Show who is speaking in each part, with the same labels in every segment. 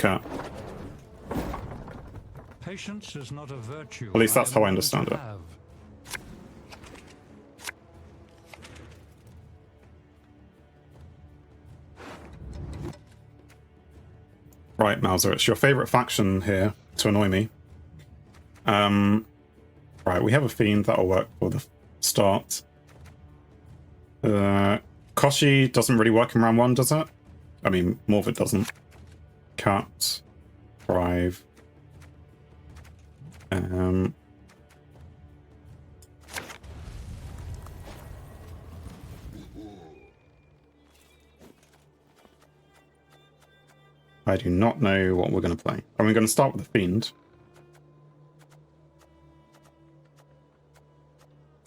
Speaker 1: cat.
Speaker 2: Patience is not a virtue.
Speaker 1: At least that's how I understand it. Right, Mauser, it's your favourite faction here to annoy me. Right, we have a fiend that'll work for the start. Koshi doesn't really work in round 1, does it? I mean, more of it doesn't. Cat. Thrive. I do not know what we're going to play. Are we going to start with the fiend?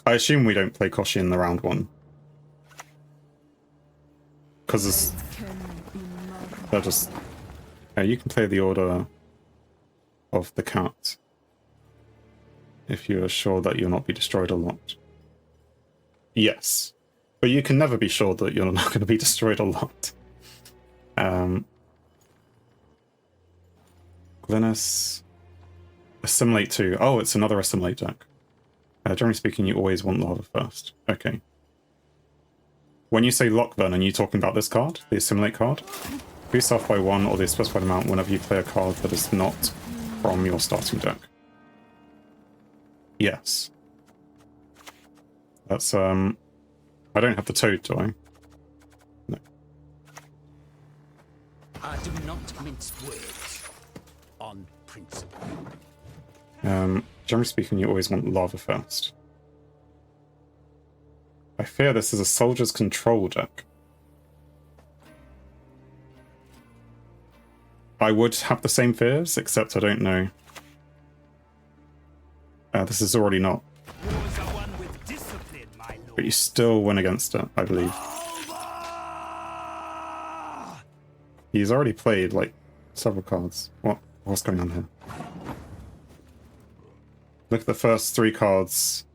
Speaker 1: I assume we don't play Koshi in the round 1. Because they're just... you can play the order of the cat if you are sure that you'll not be destroyed a lot. Yes. But you can never be sure that you're not going to be destroyed a lot. Glynis. Assimilate 2. Oh, it's another Assimilate deck. Generally speaking, you always want lava first. Okay. When you say lock, then, are you talking about this card? The Assimilate card? Boost off by 1 or the specified amount whenever you play a card that is not from your starting deck. Yes. That's, I don't have the toad, do I? No.
Speaker 3: I do not mince words on principle.
Speaker 1: Generally speaking, you always want lava first. I fear this is a soldier's control deck. I would have the same fears, except I don't know. This is already not. But you still win against it, I believe. He's already played, like, several cards. What's going on here? Look at the first 3 cards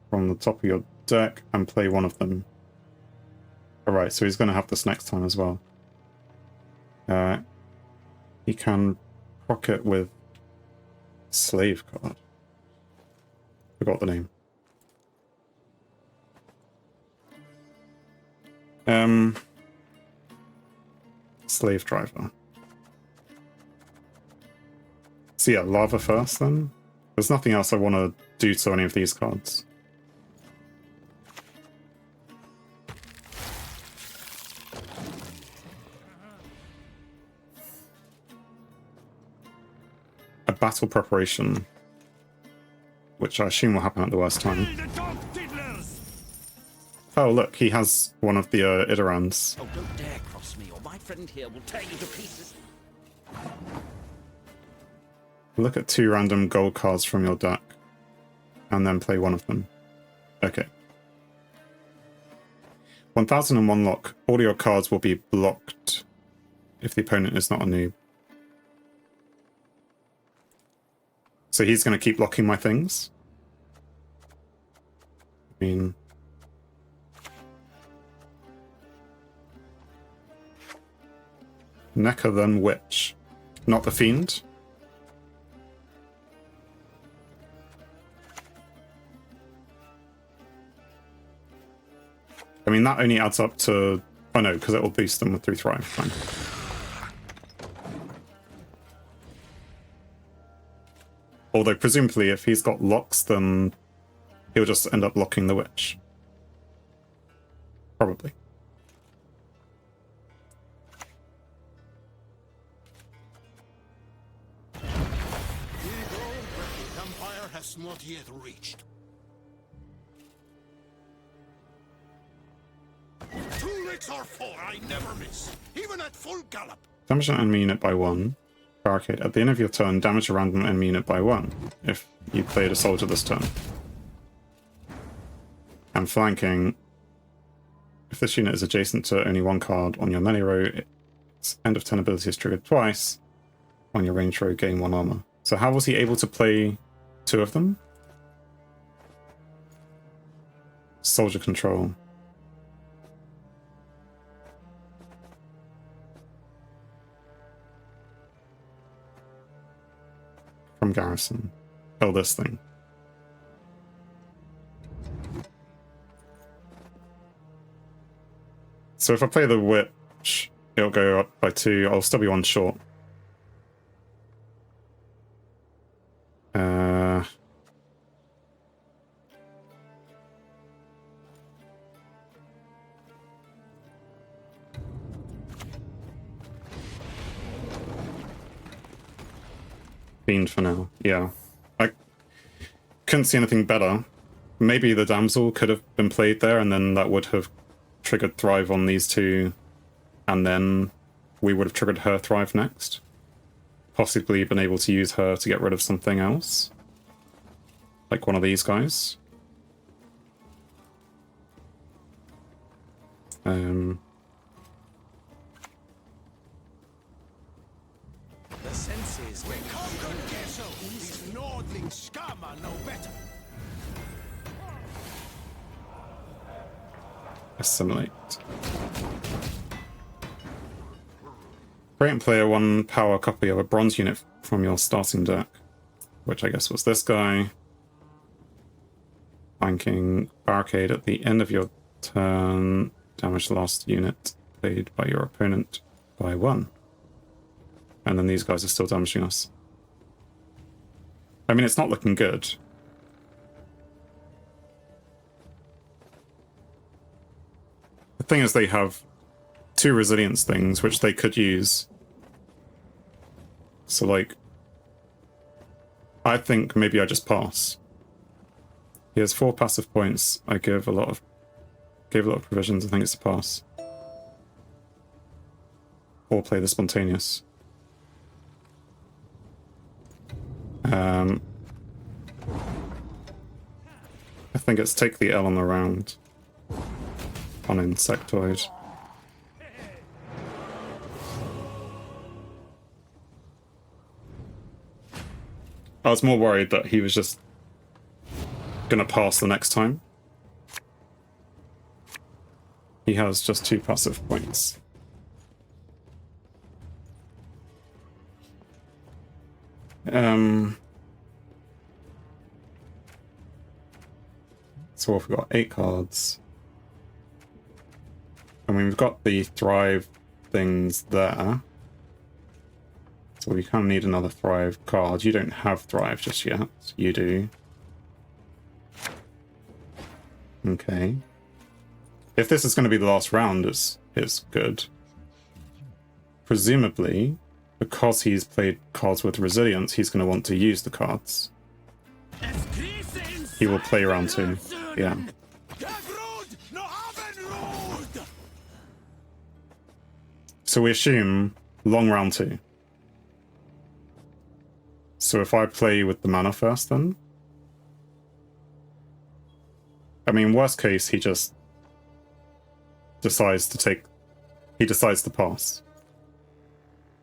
Speaker 1: from the top of your deck and play one of them. Alright, so he's going to have this next time as well. He can proc it with slave card. Forgot the name. Slave driver. So yeah, lava first then. There's nothing else I want to do to any of these cards. A battle preparation, which I assume will happen at the worst time. Oh look, he has one of the Idorans.
Speaker 3: Oh, don't dare cross me, or my friend here will tear you to pieces.
Speaker 1: Look at 2 random gold cards from your deck, and then play one of them. Okay. 1001 lock. All your cards will be blocked if the opponent is not a noob. So he's going to keep blocking my things? I mean... Necker then Witch. Not the Fiend? I mean, that only adds up to... Oh no, because it will boost them with 3 Thrive. Fine. Although, presumably, if he's got locks, then he'll just end up locking the Witch. Probably.
Speaker 4: Empire has not yet reached. 2 licks or 4, I never miss, even at full gallop.
Speaker 1: Damage an enemy unit by 1. Barricade. At the end of your turn, damage a random enemy unit by 1, if you played a soldier this turn. And flanking. If this unit is adjacent to only 1 card on your melee row, its end of turn ability is triggered twice. On your range row, gain 1 armor. So how was he able to play 2 of them? Soldier control. from garrison. Kill this thing. So if I play the witch, it'll go up by 2. I'll still be 1 short. Fiend for now, yeah. I couldn't see anything better. Maybe the damsel could have been played there, and then that would have triggered Thrive on these two, and then we would have triggered her Thrive next. Possibly been able to use her to get rid of something else. Like one of these guys.
Speaker 3: The senses.
Speaker 4: We conquered Gesso. These Nordling scum are no better.
Speaker 1: Assimilate. Create and play a 1 power copy of a bronze unit from your starting deck, which I guess was this guy. Flanking barricade at the end of your turn. Damage the last unit played by your opponent by 1. And then these guys are still damaging us. I mean, it's not looking good. The thing is, they have 2 resilience things, which they could use. So, like, I think maybe I just pass. He has 4 passive points. I gave a lot of provisions. I think it's a pass. Or play the spontaneous. I think it's take the L on the round on Insectoid. I was more worried that he was just gonna pass the next time. He has just 2 passive points. So we've got 8 cards. I mean, we've got the Thrive things there. So we kind of need another Thrive card. You don't have Thrive just yet. You do. Okay. If this is going to be the last round, it's good. Presumably, because he's played cards with resilience, he's going to want to use the cards. He will play round 2. Yeah. So we assume long round 2. So if I play with the mana first, then? I mean, worst case, he just decides to pass.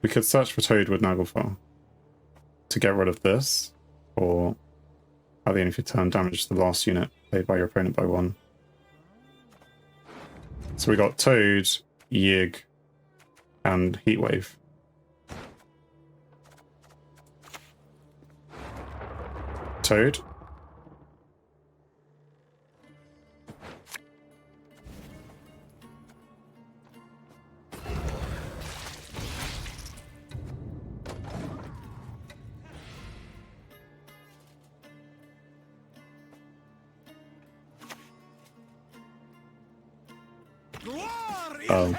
Speaker 1: We could search for Toad with Naglfar to get rid of this, or at the end of your turn, damage the last unit played by your opponent by 1. So we got Toad, Yig, and Heatwave. Toad. Oh.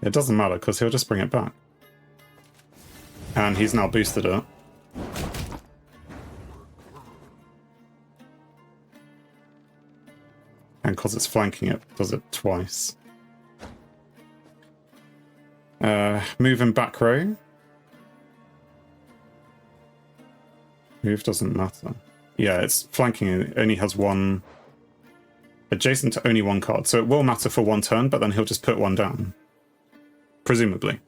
Speaker 1: It doesn't matter, because he'll just bring it back. And he's now boosted it. And because it's flanking it, does it twice. Move in back row. Move doesn't matter. Yeah, it's flanking, it only has 1... adjacent to only 1 card, so it will matter for 1 turn, but then he'll just put 1 down. Presumably.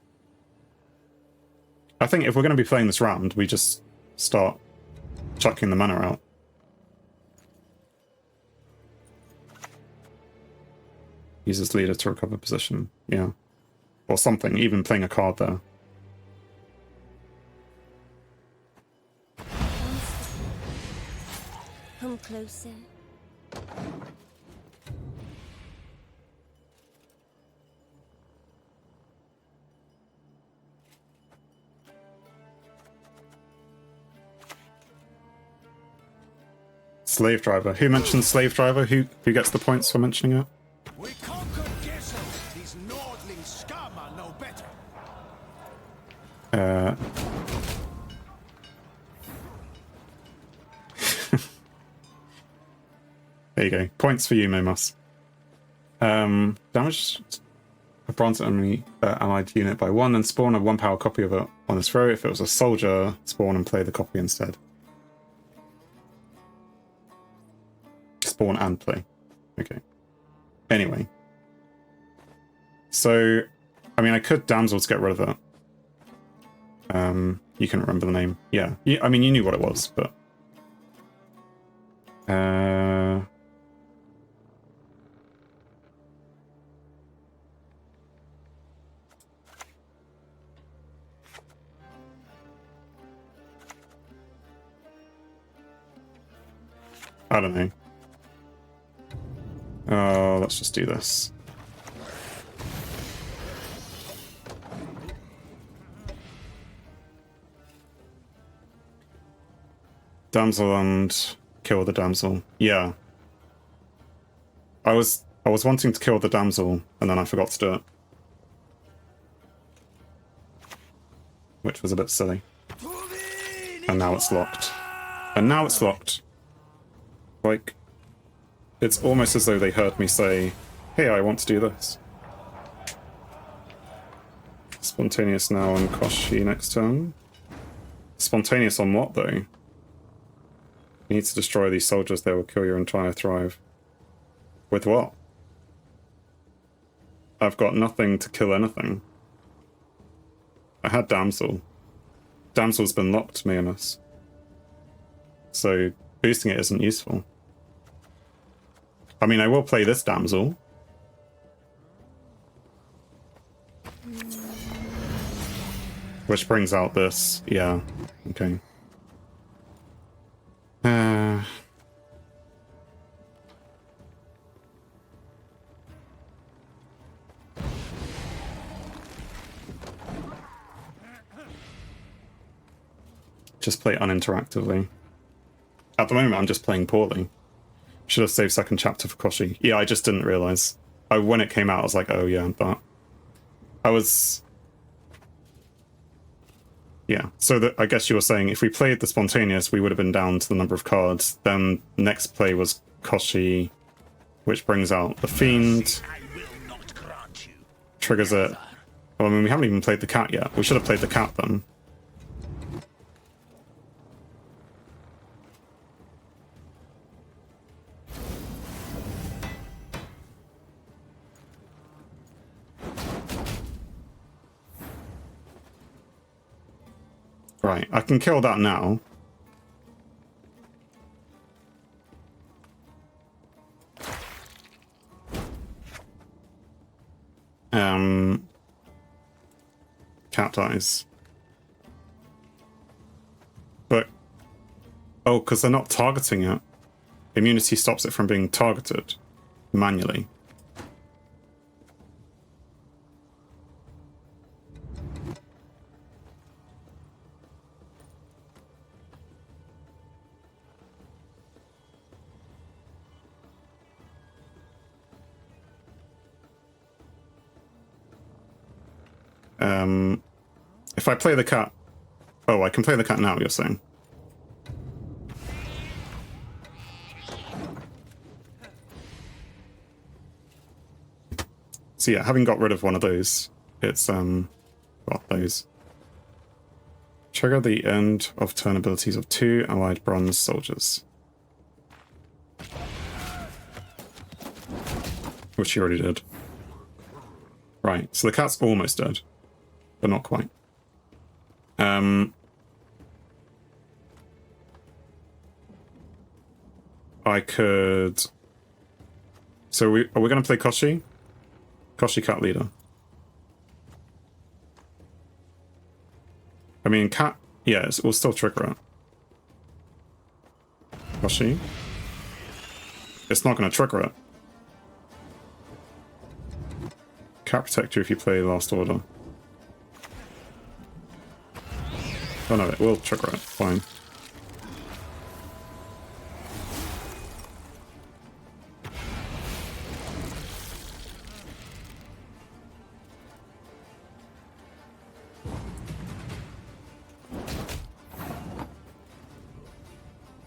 Speaker 1: I think if we're going to be playing this round, we just start chucking the mana out. Uses leader to recover position, yeah. Or something, even playing a card there.
Speaker 5: Come closer.
Speaker 1: Slave driver. Who mentioned slave driver? Who gets the points for mentioning it?
Speaker 4: We conquered Gesso. These Nordling scum are no better.
Speaker 1: There you go. Points for you, Momus. Damage a bronze enemy allied unit by 1, then spawn a 1-power copy of it on its row. If it was a soldier, spawn and play the copy instead. Spawn and play. Okay. Anyway. So, I mean, I could Damsel to get rid of it. You can remember the name. Yeah. I mean, you knew what it was, but... I don't know. Let's just do this. Damsel and kill the damsel. Yeah. I was wanting to kill the damsel and then I forgot to do it. Which was a bit silly. And now it's locked. And now it's locked. Like, it's almost as though they heard me say, hey, I want to do this. Spontaneous now on Koshi next turn. Spontaneous on what, though? You need to destroy these soldiers, they will kill your entire thrive. With what? I've got nothing to kill anything. I had Damsel. Damsel's been locked, Miamus. So, boosting it isn't useful. I mean, I will play this damsel. Which brings out this. Yeah. Okay. Just play uninteractively. At the moment, I'm just playing poorly. Should have saved second chapter for Koshi. Yeah, I just didn't realize. When it came out, I was like, oh yeah, but... I was... Yeah, so I guess you were saying if we played the Spontaneous, we would have been down to the number of cards. Then next play was Koshi, which brings out the Fiend. Triggers it. Well, I mean, we haven't even played the cat yet. We should have played the cat then. Right, I can kill that now. Cat dies. But... Oh, because they're not targeting it. Immunity stops it from being targeted manually. If I play the cat... Oh, I can play the cat now, you're saying? So yeah, having got rid of one of those, it's, well, those. Trigger the end of turn abilities of 2 allied bronze soldiers. Which he already did. Right, so the cat's almost dead. But not quite. I could... So are we going to play Koshi? Koshi cat leader. I mean, cat... Yeah, we'll still trigger it. Koshi. it's not going to trigger it. Can't protect you if you play Last Order. Oh no, it will trigger it. Fine.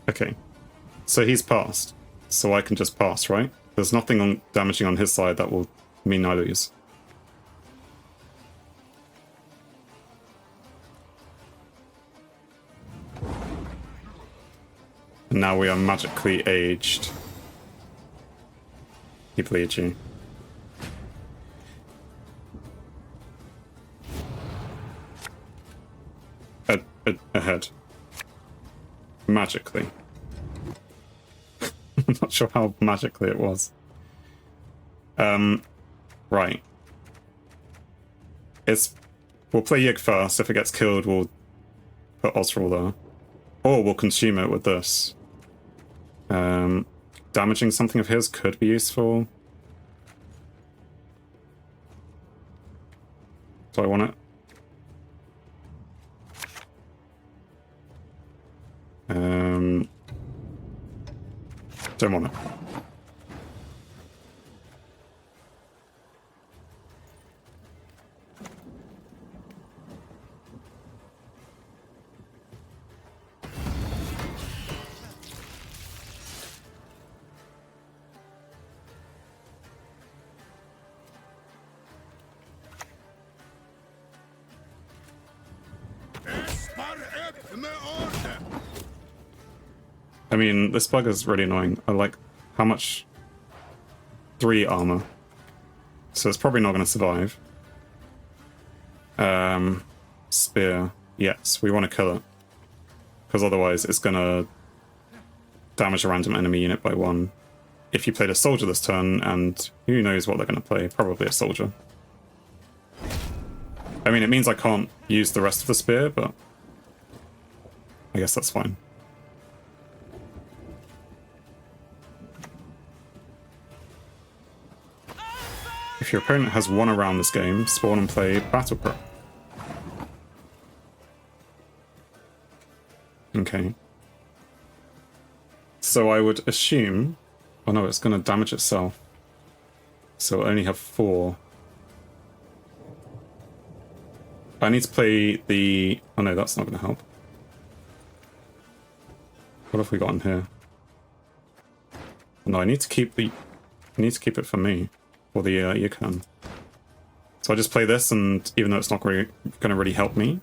Speaker 1: Okay. So he's passed. So I can just pass, right? There's nothing on damaging on his side that will mean I lose. And now we are magically aged. He bleeds you. Ahead. Magically. I'm not sure how magically it was. Right. We'll play Yig first. If it gets killed, we'll put Osral there. Or we'll consume it with this. Damaging something of his could be useful. Do I want it? Don't want it. I mean, this bug is really annoying. I like how much 3 armor. So it's probably not going to survive. Spear. Yes, we want to kill it. Because otherwise it's going to damage a random enemy unit by 1. If you played a soldier this turn, and who knows what they're going to play. Probably a soldier. I mean, it means I can't use the rest of the spear, but I guess that's fine. If your opponent has 1 around this game, spawn and play Battle Prep. Okay. So I would assume... Oh no, it's going to damage itself. So it'll only have 4. I need to play the... Oh no, that's not going to help. What have we got in here? No, I need to keep the... I need to keep it for me. Or the Yukon. So I just play this, and even though it's not really going to really help me.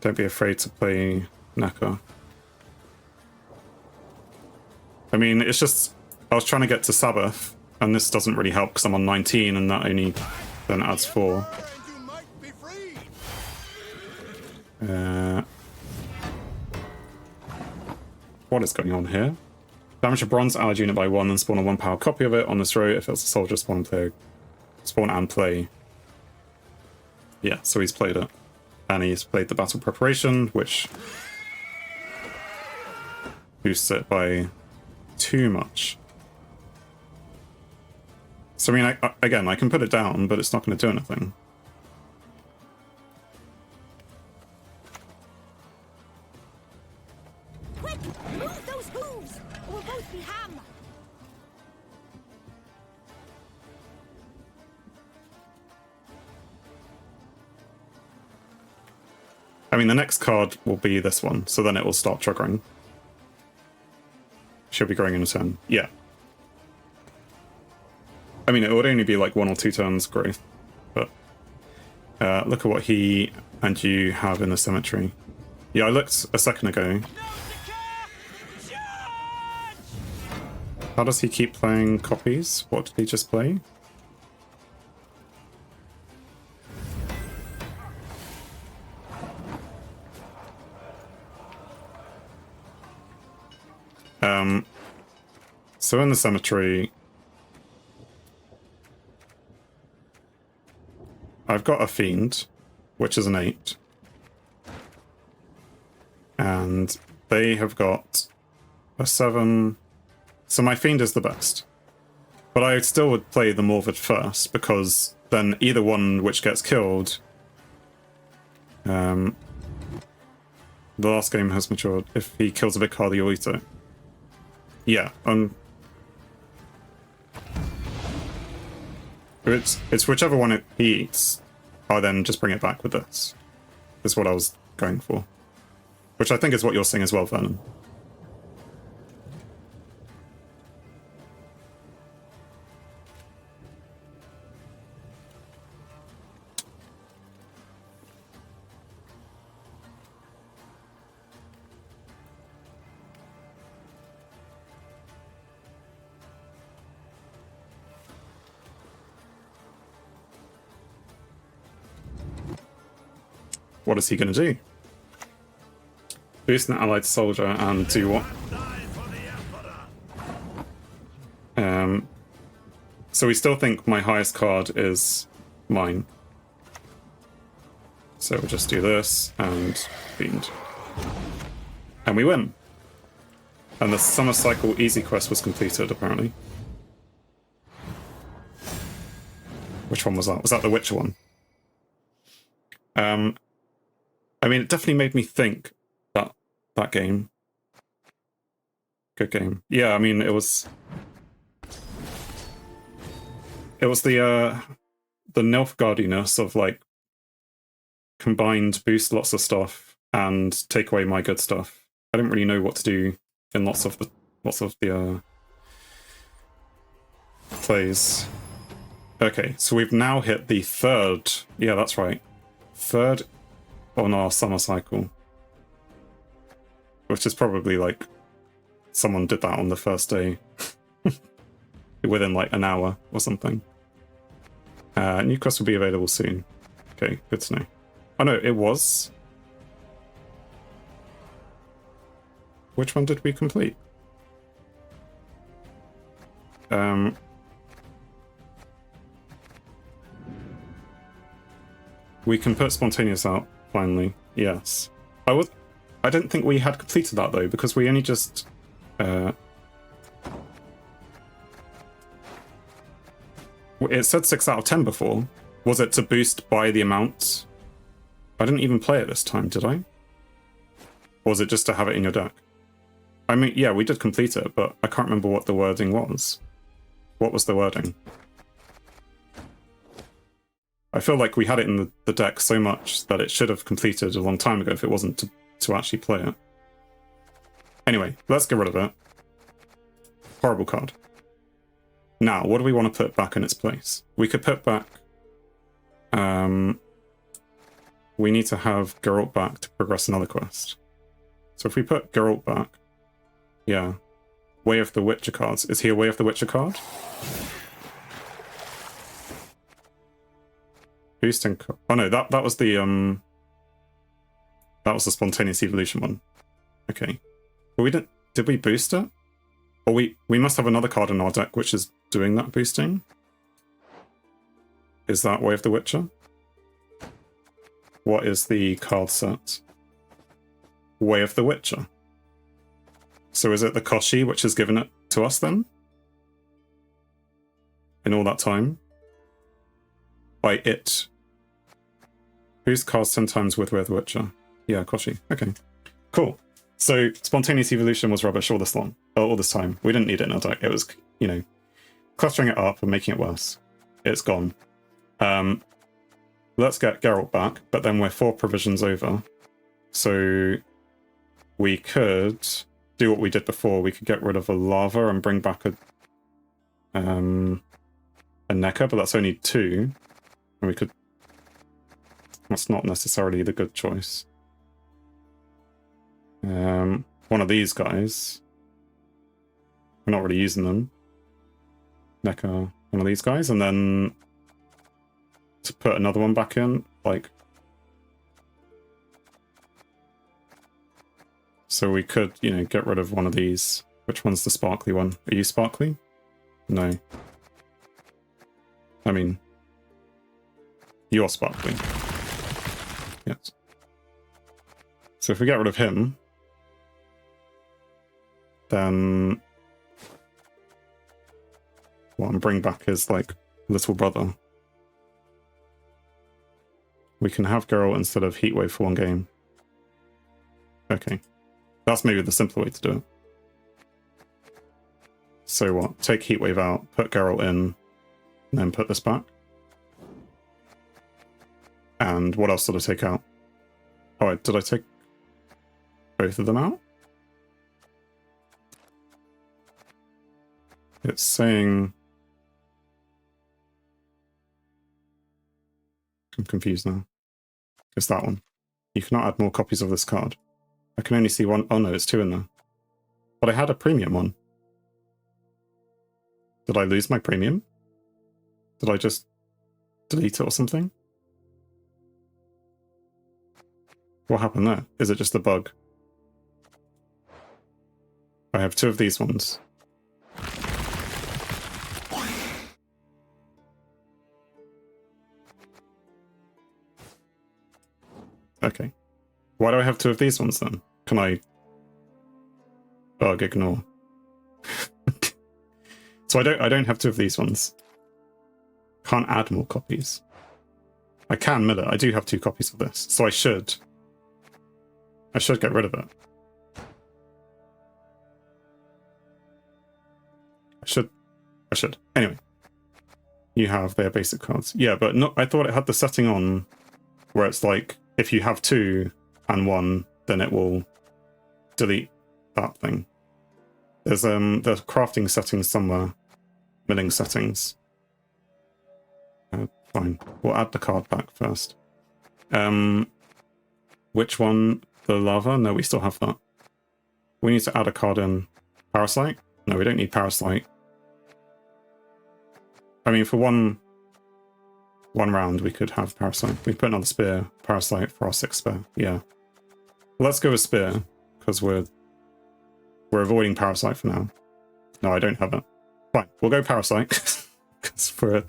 Speaker 1: Don't be afraid to play Naka. I mean, it's just... I was trying to get to Sabbath, and this doesn't really help because I'm on 19, and that only then adds 4. What is going on here? Damage a bronze allied unit by 1 and spawn a 1-power copy of it on this row. If it's a soldier, spawn and play. Yeah, so he's played it. And he's played the battle preparation, which boosts it by too much. So I mean, again, I can put it down, but it's not going to do anything. I mean, the next card will be this one, so then it will start triggering. She'll be growing in a turn. Yeah. I mean, it would only be like 1 or 2 turns growth, but look at what he and you have in the cemetery. Yeah, I looked a second ago. How does he keep playing copies? What did he just play? So in the cemetery, I've got a fiend, which is an 8. And they have got a 7. So my Fiend is the best. But I still would play the Morvid first, because then either one which gets killed... the last game has matured. If he kills a big card, you'll eat it. Yeah, it's whichever one he eats, I then just bring it back with this. Is what I was going for. Which I think is what you're saying as well, Vernon. What is he going to do? Boost an allied soldier and do what? So we still think my highest card is mine. So we'll just do this and Fiend. And we win. And the Summer Cycle Easy Quest was completed, apparently. Which one was that? Was that the Witcher one? I mean, it definitely made me think that game. Good game. Yeah, I mean, it was the Nilfgaardiness of like combined boost lots of stuff and take away my good stuff. I didn't really know what to do in lots of the plays. Okay, so we've now hit the 3rd. Yeah, that's right. 3rd on our summer cycle. Which is probably like someone did that on the first day. Within like an hour or something. New quest will be available soon. Okay, good to know. Oh no, it was. Which one did we complete? We can put spontaneous out finally. Yes. I didn't think we had completed that though, because we only just it said 6 out of 10 before. Was it to boost by the amount? I didn't even play it this time, did I? Or was it just to have it in your deck? I mean, yeah, we did complete it, but I can't remember what the wording was. What was the wording? I feel like we had it in the deck so much that it should have completed a long time ago if it wasn't to actually play it. Anyway, let's get rid of it. Horrible card. Now, what do we want to put back in its place? We could put back... we need to have Geralt back to progress another quest. So if we put Geralt back... Yeah. Way of the Witcher cards. Is he a Way of the Witcher card? Boosting... Oh no, that was the... That was the Spontaneous Evolution one. Okay. But we didn't... Did we boost it? Or we must have another card in our deck which is doing that boosting. Is that Way of the Witcher? What is the card set? Way of the Witcher. So is it the Koshi which has given it to us then? In all that time? By it. Who's cast 10 times with Way of the Witcher? Yeah, Koshi. Okay. Cool. So Spontaneous Evolution was rubbish all this time. We didn't need it in our deck. It was, you know, clustering it up and making it worse. It's gone. Let's get Geralt back, but then we're 4 provisions over. So we could do what we did before. We could get rid of a lava and bring back a Necker, but that's only 2. And we could... That's not necessarily the good choice. One of these guys. We're not really using them. Necker, one of these guys, and then to put another one back in, like... So we could, you know, get rid of one of these. Which one's the sparkly one? Are you sparkly? No. I mean... You're sparkly. Yes. So if we get rid of him, then what, and bring back his, like, little brother. We can have Geralt instead of Heatwave for one game. Okay. That's maybe the simpler way to do it. So what? Take Heatwave out, put Geralt in, and then put this back. And what else did I take out? Oh, did I take both of them out? It's saying... I'm confused now. It's that one. You cannot add more copies of this card. I can only see one. Oh no, it's two in there. But I had a premium one. Did I lose my premium? Did I just delete it or something? What happened there? Is it just a bug? I have two of these ones. Okay. Why do I have two of these ones then? Can I... Bug ignore. So I don't have two of these ones. Can't add more copies. I can mill it. I do have two copies of this. So I should get rid of it. I should. Anyway. You have their basic cards. Yeah, but not, I thought it had the setting on where it's like, if you have two and one, then it will delete that thing. There's crafting settings somewhere. Milling settings. Fine. We'll add the card back first. Which one? The lava? No, we still have that. We need to add a card in. Parasite? No, we don't need Parasite. I mean, for one round, we could have Parasite. We put another Spear, Parasite for our 6th Spear. Yeah. Let's go with Spear, because we're avoiding Parasite for now. No, I don't have it. Fine, we'll go Parasite, because we're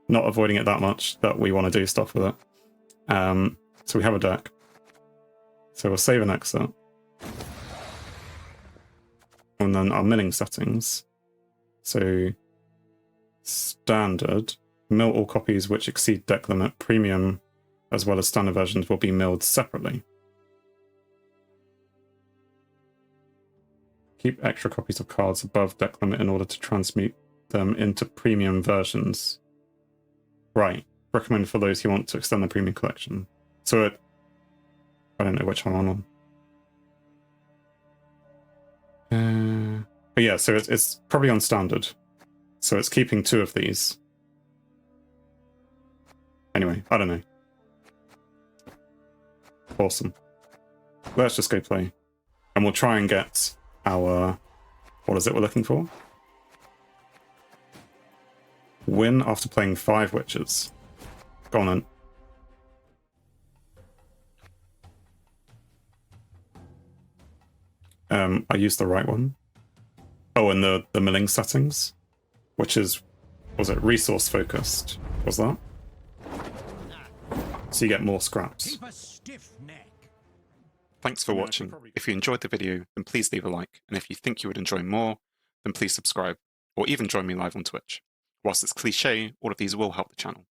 Speaker 1: not avoiding it that much that we want to do stuff with it. So we have a deck. So we'll save an exit. And then our milling settings. So standard, mill all copies which exceed deck limit. Premium as well as standard versions will be milled separately. Keep extra copies of cards above deck limit in order to transmute them into premium versions. Right. Recommend for those who want to extend the premium collection. So I don't know which one I'm on. But yeah, so it's probably on standard. So it's keeping two of these. Anyway, I don't know. Awesome. Let's just go play. And we'll try and get our... What is it we're looking for? Win after playing 5 witches. Go on then. I used the right one. Oh, and the milling settings, which is, was it resource focused? Was that? So you get more scraps.
Speaker 3: Keep a stiff neck.
Speaker 1: Thanks for watching. If you enjoyed the video, then please leave a like, and if you think you would enjoy more, then please subscribe, or even join me live on Twitch. Whilst it's cliche, all of these will help the channel.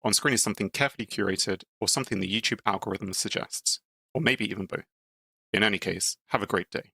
Speaker 1: On screen is something carefully curated, or something the YouTube algorithm suggests, or maybe even both. In any case, have a great day.